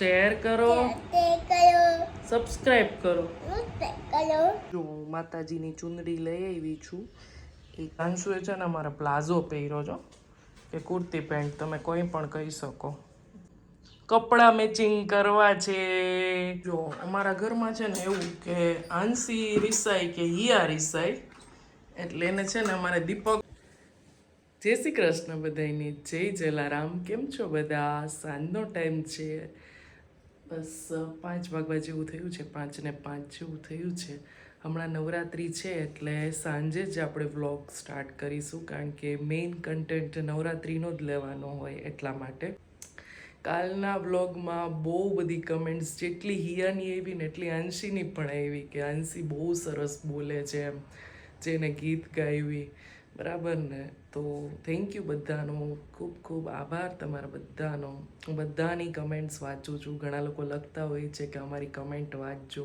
Share કરો, subscribe કરો. જો હું માતાજીની ચુંદડી લઈ આવી છું. એ અંશુએ છે ને અમારે પ્લાઝો પહેર્યો છો કે કુર્તી પેન્ટ, તમે કોઈ પણ કહી શકો. કપડાં મેચિંગ કરવા છે. જો અમારા ઘરમાં છે ને એવું કે આંસી રિસાય કે હિયા રિસાય, એટલે એને છે ને અમારે દીપક. જય શ્રી કૃષ્ણ બધાની, જય જલારામ. કેમ છો બધા? સાંજનો ટાઈમ છે, બસ 5 વાગવા જેવું થયું છે, 5 ને 5 જેવું થયું છે. હમણાં નવરાત્રિ છે એટલે સાંજે જ આપણે વ્લોગ સ્ટાર્ટ કરીશું, કારણ કે મેઇન કન્ટેન્ટ નવરાત્રિનો જ લેવાનો હોય એટલા માટે. કાલના વ્લોગમાં બહુ બધી કમેન્ટ્સ, જેટલી હિયાની આવી ને એટલી આંશીની પણ આવી કે આંશી બહુ સરસ બોલે છે એમ, જેને ગીત ગાવી, બરાબર ને? તો થેન્ક યુ બધાનો, ખૂબ ખૂબ આભાર તમારા બધાનો. હું બધાની કમેન્ટ્સ વાંચું છું. ઘણા લોકો લખતા હોય છે કે અમારી કમેન્ટ વાંચજો.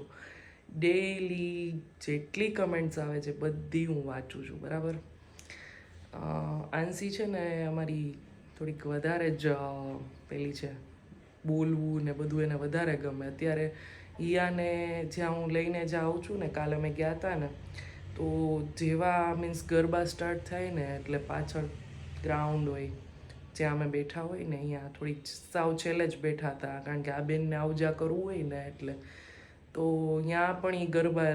ડેઈલી જેટલી કમેન્ટ્સ આવે છે બધી હું વાંચું છું, બરાબર. આંશી છે ને અમારી થોડીક વધારે જ પેલી છે, બોલવું ને બધું એને વધારે ગમે. અત્યારે હિયાને જ્યાં હું લઈને જાઉં છું ને, કાલે અમે ગયા હતા ને, તો જેવા મીન્સ ગરબા સ્ટાર્ટ થાય ને એટલે પાછળ ગ્રાઉન્ડ હોય જ્યાં અમે બેઠા હોય ને, અહીંયા થોડી સાવ છેલ્લે જ બેઠા હતા, કારણ કે આ બેનને આવજા કરવું હોય ને એટલે. તો ત્યાં પણ એ ગરબા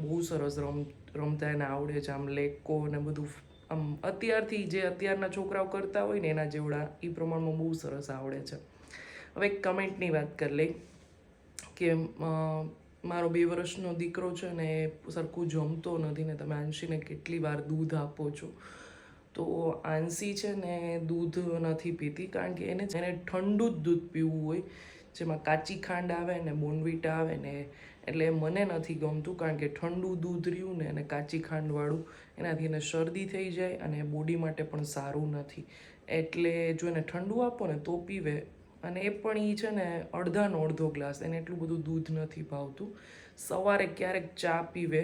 બહુ સરસ રમતા એને આવડે છે. આમ લેકો ને બધું આમ અત્યારથી જે અત્યારના છોકરાઓ કરતા હોય ને એના જેવડા એ પ્રમાણમાં બહુ સરસ આવડે છે. હવે એક કમેન્ટની વાત કરી લઈ કે મારો 2 વર્ષનો દીકરો છે ને એ સરખું જમતો નથી ને તમે આંશીને કેટલી વાર દૂધ આપો છો. તો આંશી છે ને દૂધ નથી પીતી, કારણ કે એને ઠંડુ જ દૂધ પીવું હોય, જેમાં કાચી ખાંડ આવે ને બોર્નવિટા આવે ને. એટલે મને નથી ગમતું, કારણ કે ઠંડુ દૂધ રહ્યું ને અને કાચી ખાંડવાળું, એનાથી એને શરદી થઈ જાય અને બોડી માટે પણ સારું નથી. એટલે જો એને ઠંડુ આપો ને તો પીવે, અને એ પણ એ છે ને અડધાનો અડધો ગ્લાસ, એને એટલું બધું દૂધ નથી ભાવતું. સવારે ક્યારેક ચા પીવે,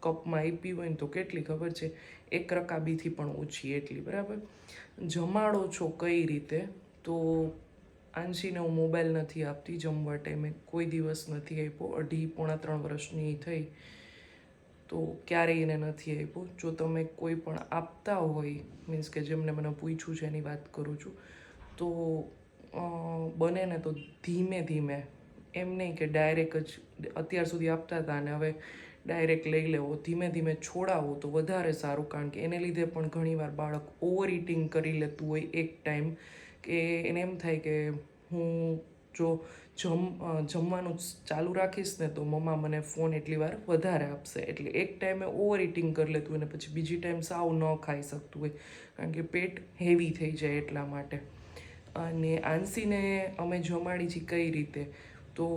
કપમાં આપી હોય ને તો કેટલી ખબર છે, 1 રકાબીથી પણ ઓછી એટલી, બરાબર. જમાડો છો કઈ રીતે? તો આંશીને હું મોબાઈલ નથી આપતી જમવા ટાઈમે, કોઈ દિવસ નથી આપ્યો. 2.5-3 વર્ષની થઈ તો ક્યારેય એને નથી આપ્યો. જો તમે કોઈ પણ આપતા હોય, મીન્સ કે જેમને મને પૂછ્યું છે એની વાત કરું છું, તો બને ને તો ધીમે ધીમે, એમ નહીં કે ડાયરેક્ટ જ અત્યાર સુધી આપતા હતા અને હવે ડાયરેક્ટ લઈ લેવો. ધીમે ધીમે છોડાવો તો વધારે સારું, કારણ કે એને લીધે પણ ઘણીવાર બાળક ઓવર ઇટિંગ કરી લેતું હોય એક ટાઈમ, કે એને એમ થાય કે હું જો જમવાનું ચાલુ રાખીશ ને તો મમ્મા મને ફોન એટલી વાર વધારે આપશે. એટલે એક ટાઈમે ઓવર ઇટિંગ કરી લેતું હોય ને પછી બીજી ટાઈમ સાવ ન ખાઈ શકતું હોય, કારણ કે પેટ હેવી થઈ જાય એટલા માટે. અને આંશીને અમે જમાડી છીએ કઈ રીતે? તો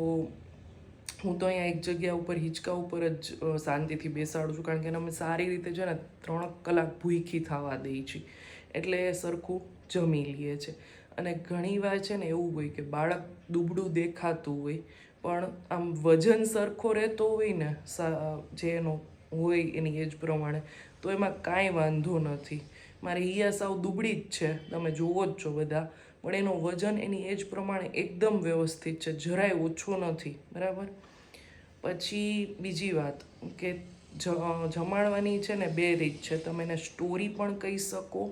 હું તો અહીંયા એક જગ્યા ઉપર હિંચકા ઉપર જ શાંતિથી બેસાડું છું, કારણ કે એને અમે સારી રીતે છે ને 3 કલાક ભૂખી થવા દઈએ છીએ, એટલે સરખું જમી લઈએ છે. અને ઘણીવાર છે ને એવું હોય કે બાળક દુબળું દેખાતું હોય પણ આમ વજન સરખો રહેતો હોય ને, જે એનો હોય એની એજ પ્રમાણે, તો એમાં કાંઈ વાંધો નથી. મારે હિયા સાવ દુબળી જ છે, તમે જુઓ જ છો બધા, પણ એનો વજન એની એજ પ્રમાણે એકદમ વ્યવસ્થિત છે, જરાય ઓછો નથી, બરાબર. પછી બીજી વાત કે જમાડવાની છે ને 2 રીત છે. તમે એને સ્ટોરી પણ કહી શકો,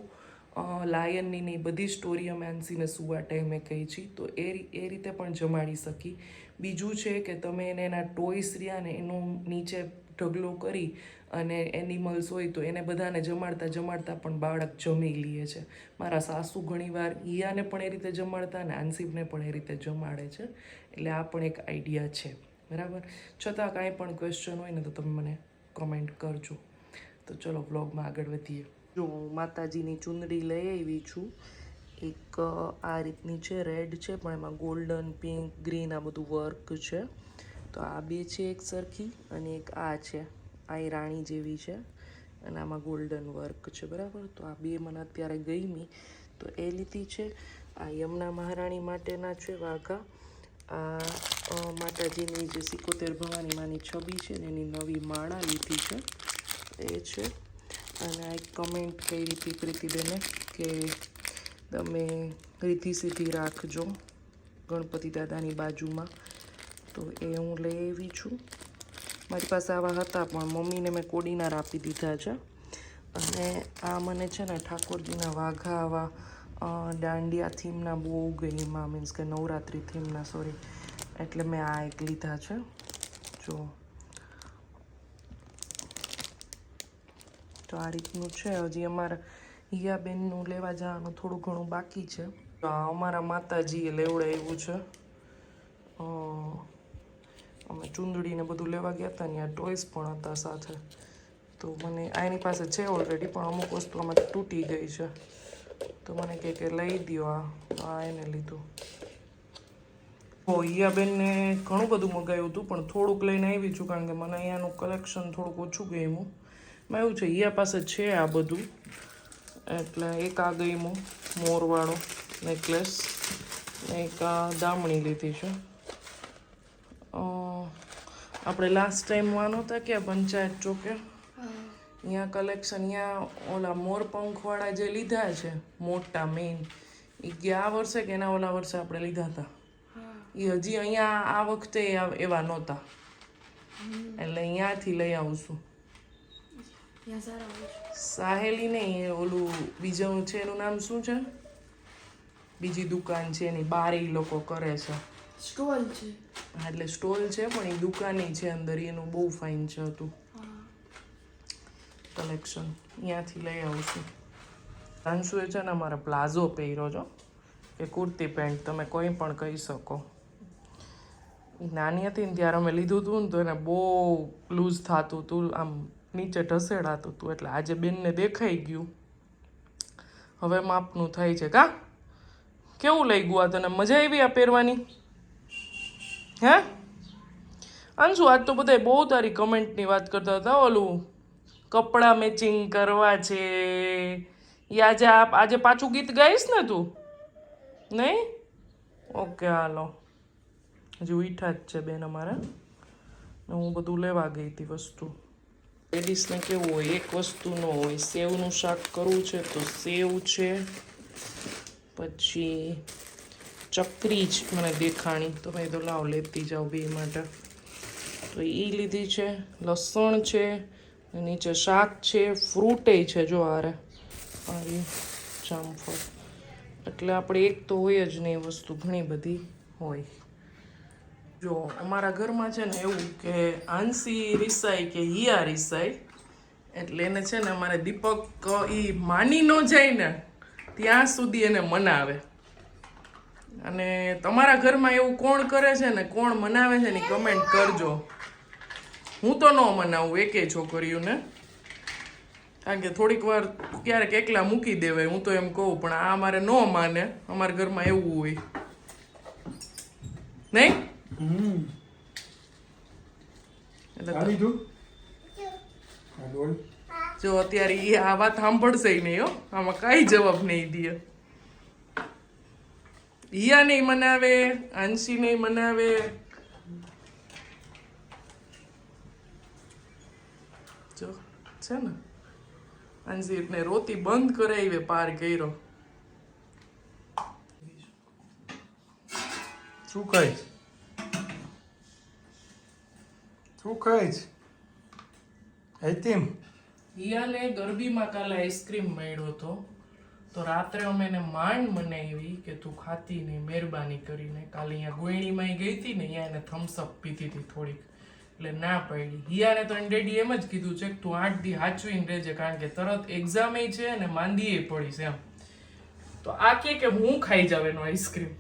લાયનની ને બધી સ્ટોરી અમે આંશીને સુવા ટાઈમે કહી છીએ, તો એ રીતે પણ જમાડી શકી. બીજું છે કે તમે એને એના ટોયસ રહ્યા ને એનો નીચે ઢગલો કરી અને એનિમલ્સ હોય તો એને બધાને જમાડતા જમાડતા પણ બાળક જમી લે છે. મારા સાસુ ઘણીવાર હિયાને પણ એ રીતે જમાડતા અને આંશીને પણ એ રીતે જમાડે છે. એટલે આ પણ એક આઈડિયા છે, બરાબર. છતાં કાંઈ પણ ક્વેશ્ચન હોય ને તો તમે મને કમેન્ટ કરજો. તો ચલો વ્લોગમાં આગળ વધીએ. જો હું માતાજીની ચુંદડી લઈ આવી છું. એક આ રીતની છે, રેડ છે પણ એમાં ગોલ્ડન, પિંક, ગ્રીન આ બધું વર્ક છે. તો આ 2 છે એક સરખી, અને એક આ છે, આ એ રાણી જેવી છે અને આમાં ગોલ્ડન વર્ક છે, બરાબર. તો આ 2 મને અત્યારે ગમી તો એ લીધી છે. આ યમુના મહારાણી માટેના છે વાઘા. આ માતાજીની જે 71 ભવાની માની છબી છે ને એની નવી માળા લીધી છે, એ છે. અને આ એક કમેન્ટ કરી હતી પ્રીતિબેને કે તમે રીતિ સીધી રાખજો, ગણપતિ દાદાની બાજુમાં, તો એ હું લઈ આવી છું. મારી પાસે આવા હતા પણ મમ્મીને મેં કોડીનાર આપી દીધા છે. અને આ મને છે ને ઠાકોરજીના વાઘા આવા દાંડિયા થીમના બહુ ગઈમાં, મીન્સ કે નવરાત્રિ થીમના, સોરી, એટલે મેં આ એક લીધા છે. જો તો આ રીતનું છે. હજી અમારા હિયાબેનનું લેવા જવાનું થોડું ઘણું બાકી છે. અમારા માતાજીએ લેવડાવ્યું છે. અમે ચૂંદડીને બધું લેવા ગયા હતા ને, આ ટોયસ પણ હતા સાથે. તો મને આની પાસે છે ઓલરેડી, પણ અમુક વસ્તુ આમાં તૂટી ગઈ છે. તો મને કહે કે લઈ દો, આ એને લીધું. હિયાબેનને ઘણું બધું મગાવ્યું હતું, પણ થોડુંક લઈને આવી છું કારણ કે મને અહીંયાનું કલેક્શન થોડુંક ઓછું ગયું. મેં એવું છે હિયા પાસે છે આ બધું, એટલે એક આ ગઈમું મોરવાળો નેકલેસ, એક આ દામણી લીધી છે. આપણે લાસ્ટ ટાઈમ વાનો હતા કે પંચાયત ચોકે, અહીંયા કલેક્શન, અહીંયા ઓલા મોરપંખવાળા જે લીધા છે મોટા મેઇન, એ ગયા વર્ષે કે એના ઓલા વર્ષે આપણે લીધા હતા. એ હજી અહીંયા આ વખતે એવા નહોતા, એટલે અહીંયાથી લઈ આવશું. સાહેલી નહીં, ઓલું બીજું છે એનું નામ શું છે, બીજી દુકાન છે એની બાર એ લોકો કરે છે, સ્ટોલ છે. હા એટલે સ્ટોલ છે પણ એ દુકાની છે અંદર, એનું બહુ ફાઇન છે હતું કલેક્શન. અહીંયાથી લઈ આવશું. અંશુએ છે ને અમારે પ્લાઝો પહેર્યો છો કે કુર્તી પેન્ટ, તમે કોઈ પણ કહી શકો. એ નાની હતી ને ત્યારે અમે લીધું હતું ને તો એને બહુ લૂઝ થતું હતું, આમ નીચે ઢસેડાતું હતું, એટલે આજે બેનને દેખાઈ ગયું, હવે માપનું થાય છે. કા કેવું લઈ ગયું આ તને? મજા આવી આ પહેરવાની? હે અંશુ, આજ તો બધા બહુ તારી કમેન્ટની વાત કરતા હતા, ઓલું કપડાં મેચિંગ કરવા છે. એ આજે પાછું ગીત ગાઈશ ને તું? નહીં? ઓકે હાલો, હજી ઉઠા જ છે બેન અમારા. હું બધું લેવા ગઈ હતી વસ્તુ. લેડીઝને કેવું હોય, એક વસ્તુ ન હોય. સેવનું શાક કરવું છે તો સેવ છે, પછી ચકરી જ મને દેખાણી, તો મેં તો લાવ લેતી જાઉં બે માટે. તો એ લીધી છે, લસણ છે, નીચે શાક છે, ફ્રૂટે છે, જો આરે જામફળ. એટલે આપણે એક તો હોય જ નહીં વસ્તુ, ઘણી બધી હોય. જો અમારા ઘરમાં છે ને એવું કે આંસી રિસાય કે હિયા રિસાય, એટલે એને છે ને અમારે દીપક એ માની ન જાય ને ત્યાં સુધી એને મનાવે. અને તમારા ઘરમાં એવું કોણ કરે છે ને, કોણ મનાવે છે ને કમેન્ટ કરજો. હું તો ન મનાવું એકે છોકરીઓને, કારણ કે થોડીક વાર ક્યારેક એકલા મૂકી દેવાય, હું તો એમ કહું. પણ આ અમારે ન માને, અમારા ઘરમાં એવું હોય નહીં. જો અત્યારે એ આ વાત સાંભળશે નહીં હો, આમાં કઈ જવાબ નહીં દે. હિયા નહીં મનાવે, આંશી નહીં મનાવે. જો છે ને આંશી ને રોતી બંધ કરાવી પાર કર્યો. શું કહીશ? શું કહીશ? આઈસ્ક્રીમ હિયાને ગરબીમાં કાલે આઈસ્ક્રીમ મળ્યો હતો, તો રાત્રે અમે એને માંડ મનાવી કે તું ખાતી નહીં, મહેરબાની કરીને. કાલે અહીંયા ગોયણીમાં ગઈ હતી ને, અહીંયા એને થમ્સઅપ પીધી હતી થોડીક, એટલે ના પડી. હિયાને તો ડેડી એમ જ કીધું છે કે તું 8 દી હાચવીને રહેજે, કારણ કે તરત એક્ઝામ છે અને માંદીએ પડીશ એમ. તો આ કે હું ખાઈ જાવ એનો આઈસ્ક્રીમ.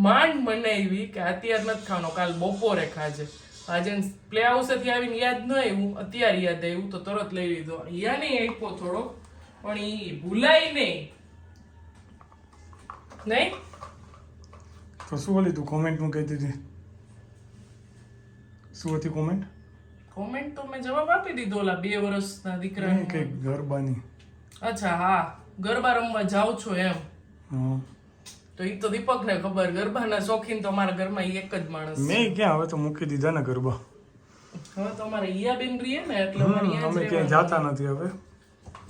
માંડ મનાવી કે અત્યારે નથી ખાવાનો, કાલ બપોરે ખાજે. આજે પ્લે હાઉસેથી આવીને યાદ ન આવ્યું, અત્યારે યાદ આવ્યું તો તરત લઈ લીધો. યા નહીં આપ્યો થોડો, પણ એ ભૂલાય નહીં. નહીં તો શું બોલી તું કોમેન્ટમાં કહી દીધી? શું હતી કોમેન્ટ? કોમેન્ટ તો મેં જવાબ આપી દીધો ઓલા 2 વર્ષના દીકરાને. કે ગરબાની? અચ્છા હા, ગરબા રમવા જાઉં છો એમ. હા તો એ તો દીપકને ખબર, ગરબાના શોખીન તો અમારા ઘરમાં ઈ એક જ માણસ. મેં ક્યાં, હવે તો મૂકી દીધા ને ગરબા. હવે તો અમારે ઈયાબેન રહીએ ને એટલે અમે ક્યાંય જાતા નથી હવે,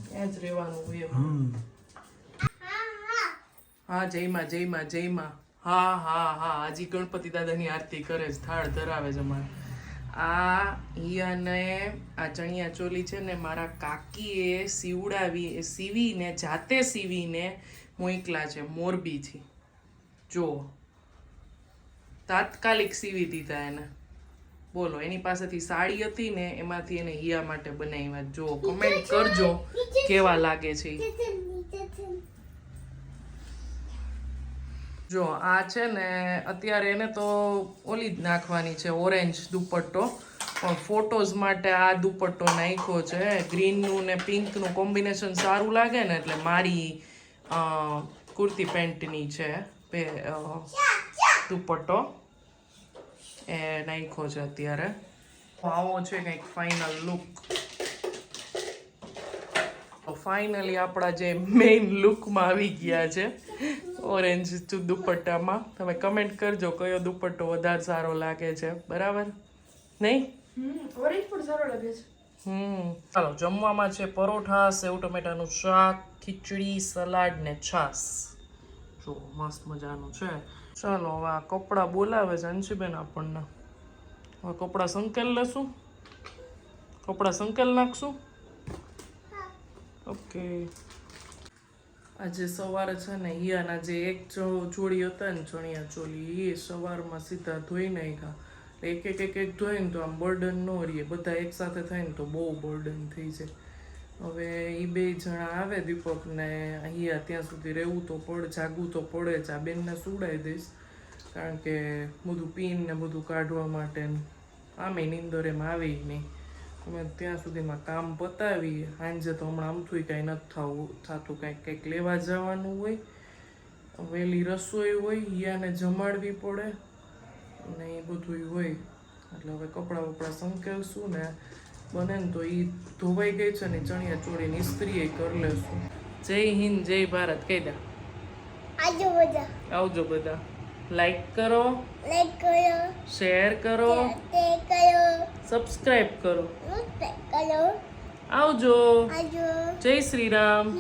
ત્યાં જ રહેવાનું હોય એમ. હા જયમાં જયમાં જયમાં. હા હા હા હજી ગણપતિ દાદાની આરતી કરે છે, થાળ ધરાવે છે અમારે. આ હિયાને આ ચણિયા ચોલી છે ને મારા કાકીએ સીવીને જાતે સીવીને મોકલા છે મોરબીથી. જો તાત્કાલિક સીવી દીધા એને. બોલો, એની પાસેથી સાડી હતી ને એમાંથી એને હિયા માટે બનાવ્યા. જો કમેન્ટ કરજો કેવા લાગે છે ઈ. જો આ છે ને અત્યારે એને તો ઓલી જ નાખવાની છે, ઓરેન્જ દુપટ્ટો, પણ ફોટોઝ માટે આ દુપટ્ટો નાખ્યો છે. ગ્રીનનું ને પિંકનું કોમ્બિનેશન સારું લાગે ને એટલે મારી કુર્તી પેન્ટની છે દુપટ્ટો એ નાખ્યો છે અત્યારે. આવો છે કંઈક ફાઇનલ લુક. ફાઇનલી આપણા જે મેઇન લુકમાં આવી ગયા છે ઓરેન્જ દુપટ્ટામાં. તમે કમેન્ટ કરજો કયો દુપટ્ટો વધારે સારો લાગે છે, બરાબર નહીં? ઓરેન્જ પણ સારો લાગે છે. ચાલો, જમવામાં છે પરોઠા, સેવ ટમેટાનું શાક, ખીચડી, સલાડ ને છાસ. જો મસ્ત મજાનું છે. ચાલો હવે આ કપડાં બોલાવે છે અંશુબેન આપણને. હવે કપડાં સંકેલ લેશું, કપડાં સંકેલ નાખશું. ઓકે. આજે સવારે છે ને હિયાના જે એક જોડી હતા ને ચણિયા ચોલી, એ સવારમાં સીધા ધોઈ નાખ્યા. એક ધોઈને તો આમ બર્ડન ન રહીએ, બધા એક સાથે થાય ને તો બહુ બર્ડન થઈ જાય. હવે એ બે જણા આવે દીપક ને હિયા, ત્યાં સુધી રહેવું તો પડે, જાગવું તો પડે જ. આ બેનને સુવડાવી દઈશ કારણ કે બધું પીન ને બધું કાઢવા માટે આમે નીંદર એમ આવી નહીં. અમે ત્યાં સુધીમાં કામ પતાવી. સાંજે તો હમણાં આમથું કાંઈ નથી થતું, કંઈક લેવા જવાનું હોય, વહેલી રસોઈ હોય, હિયાને જમાડવી પડે ને એ બધું હોય. એટલે હવે કપડાં વપડા સંકેલશું ને બને ને તો એ ધોવાઈ ગઈ છે ને ચણિયા ચોળીની ઇસ્ત્રી કરી લેશું. જય હિન્દ, જય ભારત કહી દે. આવજો બધા. લાઈક કરો, શેર કરો, સબસ્ક્રાઇબ કરો. આવજો. જય શ્રી રામ.